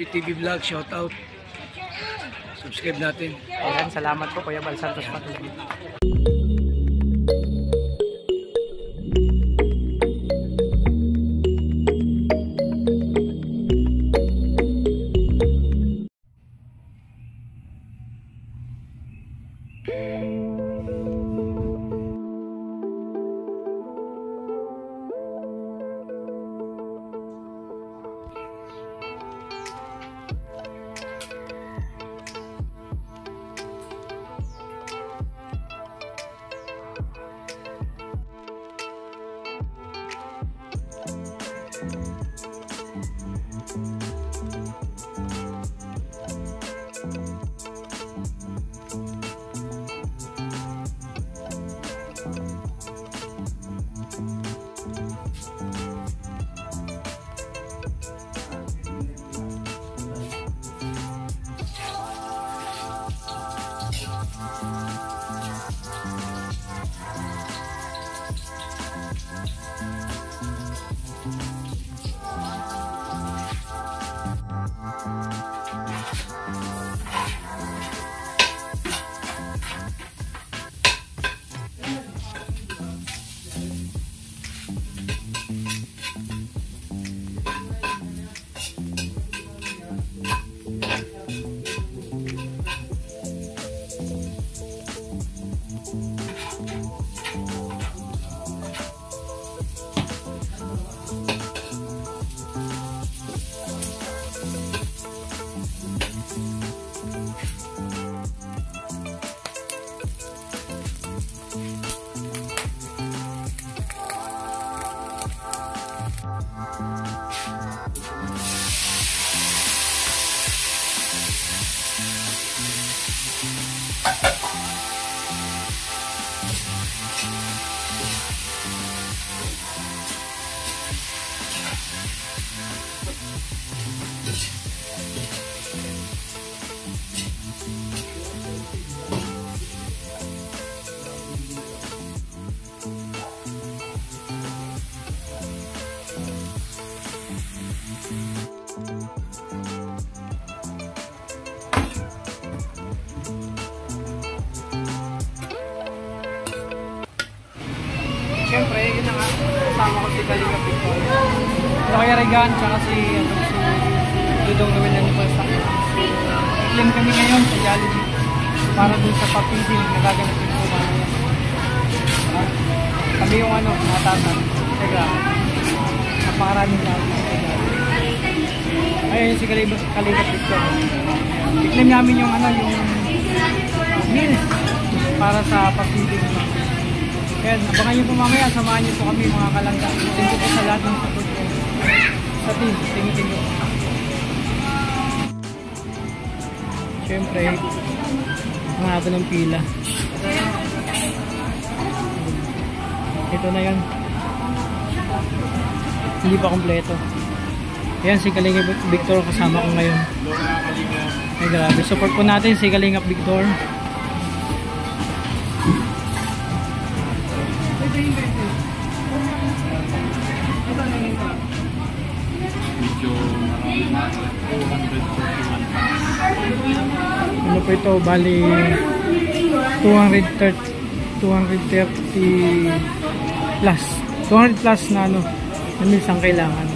TV Vlog, shout out. Subscribe natin. Ayan, salamat po Kuya Bal Santos Patuloy. Siyempre, yun na nga, kasama ko si Kalinga Victor. Kaya Regan, tsaka si Dudong Noel na niyo sa i-claim kami ngayon sa Jollibee para dun sa papiding na gaganap yung kumamaya. Kami yung natatan. Teka, napakaraming namin sa Jollibee. Ayun si Kalinga Victor. I-claim namin yung yung meals para sa papiding namin. Kaya abangan nyo po mamaya, samahan nyo po kami mga kalangga. Thank you po sa lahat ng support ko sa team. Thank you. Siyempre, ang haba ng pila. Ito na yan. Hindi pa kompleto. Ayan si Kalinga Victor kasama ko ngayon. Ay grabe, support po natin si Kalinga Victor. Ano po ito? Bali 230 plus 200 plus na na minsan kailangan.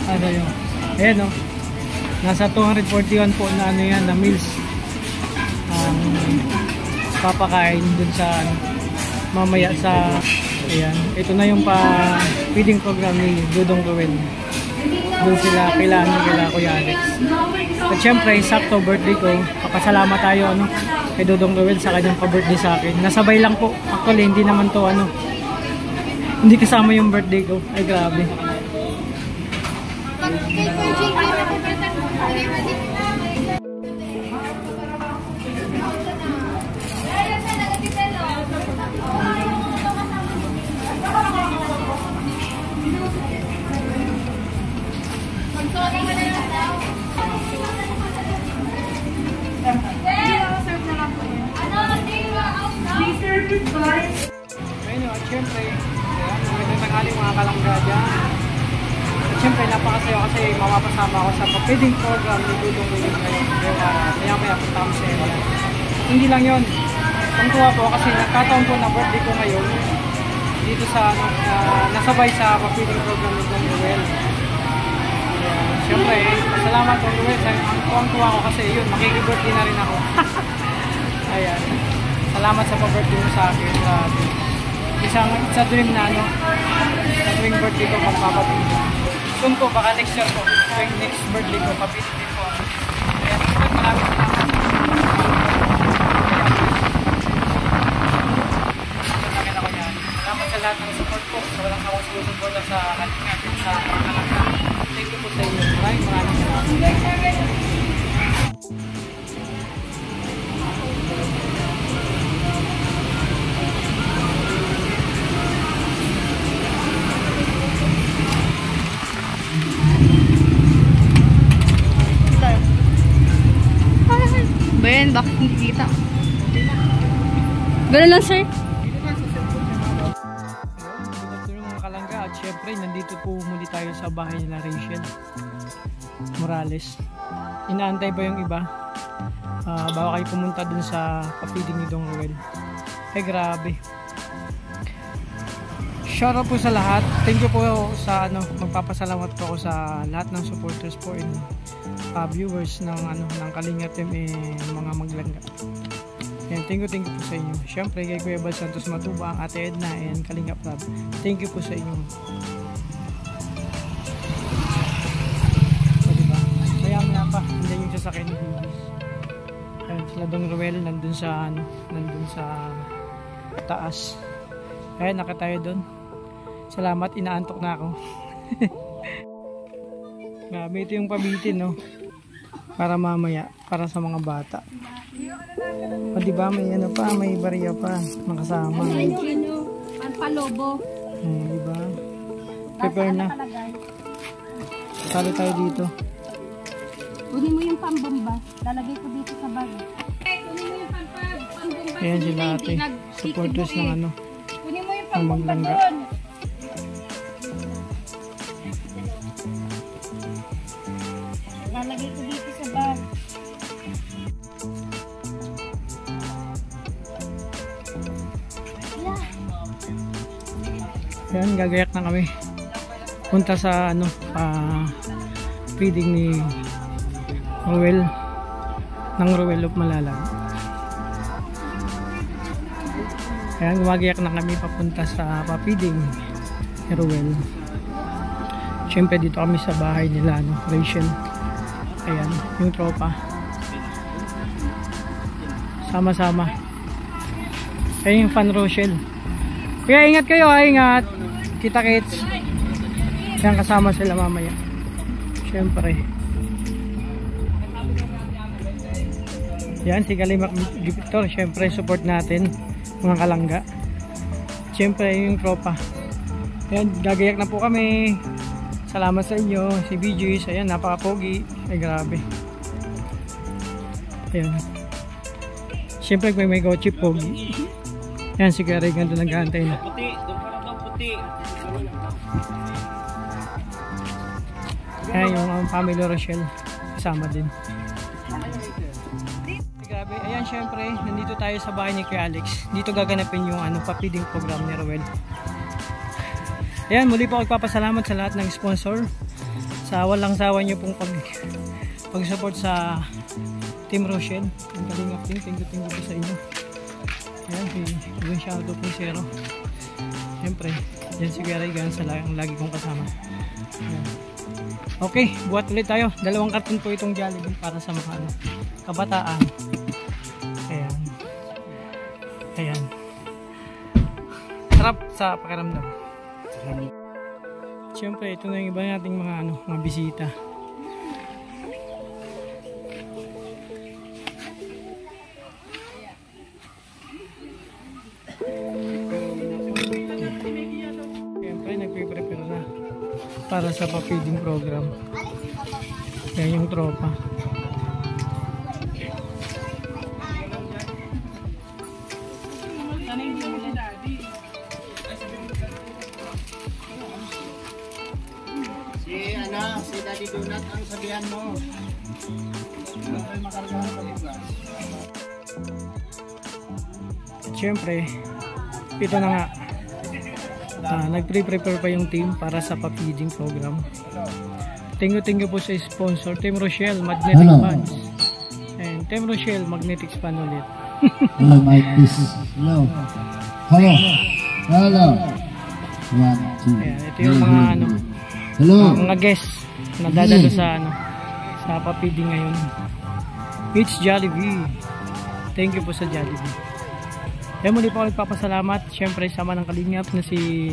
Ano yun? Ayan o. Nasa 241 po na yan na meals. Papakain dun sa mamaya sa ayan. Ito na yung feeding program ni Dudong Ruel. Doon sila kila Kuya Alex. At syempre, sakto birthday ko. Papasalamat tayo kay Dodong Ruel sa kanyang pa-birthday sa akin. Nasabay lang po. Actually, hindi naman to hindi kasama yung birthday ko. Ay grabe. Ayun, at syempre, magandang tanghali mga kalangga dyan. At syempre, napakasaya kasi mapapasama ako sa pa-feeding program ni Dudong Ruel ngayon. Kaya maya punta kami sa area. Hindi lang yun. Ang tuwa po kasi nagkataon po na birthday ko ngayon dito sa nasabay sa pa-feeding program ni Dudong Ruel. Syempre, salamat Dudong Ruel. Ang tuwa ko kasi yun, makikibirthday na rin ako. Ayan. Salamat sa pa-birthday mo sa akin. It's a dream na sa tuwing birthday ko magpapabili. Soon po, baka next year po. Tuwing next birthday ko, papili po. Kaya maraming salamat. Salamat sa lahat ng support po. Sa walang kawang susuporta sa Kalinga. Sa Kalangga. Thank you po sa inyo. Maraming salamat. Ben, bakit hindi kita? Gano'n lang, sir. Mga kalangga, at syempre nandito po muli tayo sa bahay nila Rachel Morales. Inaantay ba yung iba? Bawa kayo pumunta dun sa pa-feeding ni Dong Ruel. Ay grabe. Shoutout po sa lahat. Thank you po sa magpapasalamat po ako sa lahat ng supporters po and viewers ng Kalinga Team mga maglangga. And thank you po sa inyo. Syempre kay Kuya Bal Santos Matuba, ang Ate Edna and Kalinga Prab. Thank you po sa inyo. So, diba? Maya pa, hindi yung sasakyan ni Bibis. Ayan, sila Dong Ruel nandun sa taas. Ayan, nakatayo doon. Salamat, inaantok na ako. Grabe, ito yung pabitin, no? Para mamaya, para sa mga bata. O, diba, may bariya pa, makasama. Ang palobo. Diba? Prepare na. Sali tayo dito. Kunin mo yung pambomba. Lalagay ko dito sa bag. Kunin mo yung pambomba. Ayan sila ate. Supporters ng Kunin mo yung ng pambomba maglangga. doon. Lalagay ko dito sa bag. Ayan, gagayak na kami. Punta sa feeding ni Ruel ng Ruel of Malalag. Ayan, gumagayak na kami papunta sa pa-feeding ni Ruel. Siyempre dito kami sa bahay nila Rachel. Ayan, yung tropa. Sama-sama. Ayan yung fan Rochelle. Kaya ingat kayo, ingat. Kita kits. Ayan, kasama sila mamaya. Siyempre. Yan, si Kalimak Victor. Siyempre, support natin. Mga kalangga. Siyempre, yung tropa. Ayan, gagayak na po kami. Salamat sa inyo. Si BGs. Ayan, napaka-pogi. Ay, grabe. Ayan. Siyempre, may gochi pogi. Ayan, si Gary ganda nag-aantay na. Puti, doon pa lang puti. Ayan, yung family Rochelle. Kasama din. Grabe. Ayan, syempre, nandito tayo sa bahay ni Kuya Alex. Dito gaganapin yung pa-feeding program ni Ruel. Ayan, muli po magpapasalamat sa lahat ng sponsor. Sa walang sawa nyo pong pag-support sa Team Rochelle. Ang Kalingap Team. Thank you po sa inyo. Ayan, si shoutout po si Zero. Siyempre, dyan si Kuya Regan sa lagi kong kasama. Ayan. Okay, buhat ulit tayo. 2 karton po itong Jollibee para sa mga kabataan. Ayan. Ayan. Sarap sa pakiramdam. Siyempre, ito na yung iba nating mga bisita. Siyempre, nagpe-prepare na para sa pa-feeding program. Yan yung tropa. Si Daddy Donut, ang sabihan mo. Ay makargahan ka diba? Siyempre, ito na nga. Nag-prepare pa yung team para sa pa-feeding program. Thank you po sa sponsor, Team Rochelle Magnetic Funds. And Team Rochelle Magnetic Fund ulit. Hello, Mike. This is hello. Hello. Hello. 1, 2. Ayan, ito yung mga Hello. mga guests na dadalo sa sa pa-feeding ngayon. It's Jollibee. Thank you po sa Jollibee. Kaya muli po ako nagpapasalamat. Siyempre sama ng Kalingap na si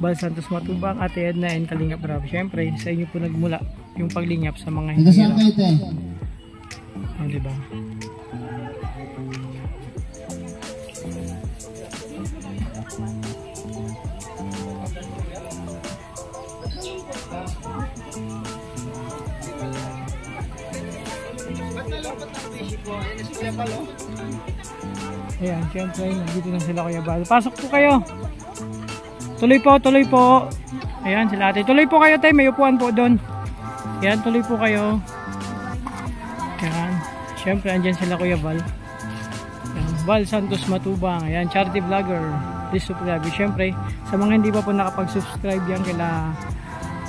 Bal Santos Matubang, Ate Edna and Kalingap Rab. Siyempre sa inyo po nagmula yung paglingap sa mga hindi hirap. Diba? Ayan, siyempre nandito na sila Kuya Bal. Pasok po kayo. Tuloy po. Ayan sila ate. Tuloy po kayo tayo, may upuan po doon. Ayan, tuloy po kayo. Ayan, siyempre andyan sila Kuya Bal. Ayan, Bal Santos Matubang. Ayan, charity vlogger. Please subscribe. Siyempre, sa mga hindi pa po nakapag-subscribe yan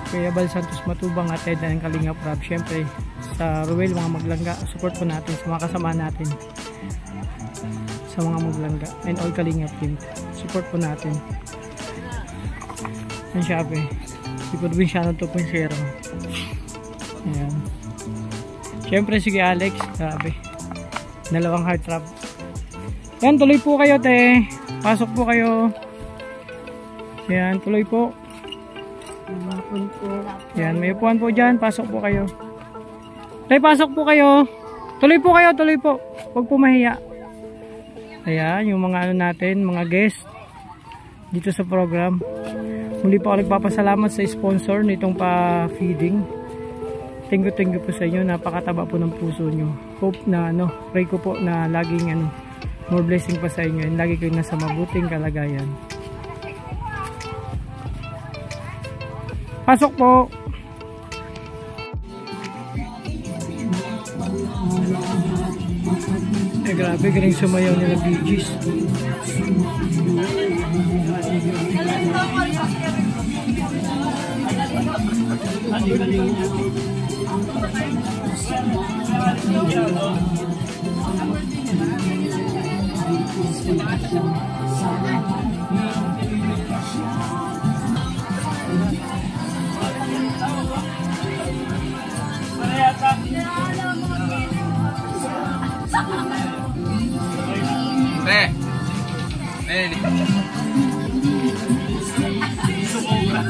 kaya Bal Santos Matubang at Ted ng Kalingap Rab. Siyempre, sa Ruel, mga maglangga, support po natin sa mga kasama natin. Sa mga maglangga and all Kalingap team. Support po natin. Ang Shabe. Si Provinciano 2.0. Ayan. Siyempre, sige Alex. Grabe. 2 heart trap. Yan, tuloy po kayo te. Pasok po kayo. Yan, tuloy po. Yan, may upuan po dyan. Pasok po kayo. Tay, pasok po kayo. Tuloy po kayo, tuloy po. Huwag po mahiya. Ayan, yung mga natin, mga guest dito sa program. Muli po ako nagpapasalamat sa sponsor nitong pa-feeding. Thank you po sa inyo. Napakataba po ng puso nyo. Hope na pray ko po na laging more blessing pa sa inyo and lagi kayo nasa mabuting kalagayan. Pasok po. Grabe, galing sumayaw nila Bee Gees. Sumobra.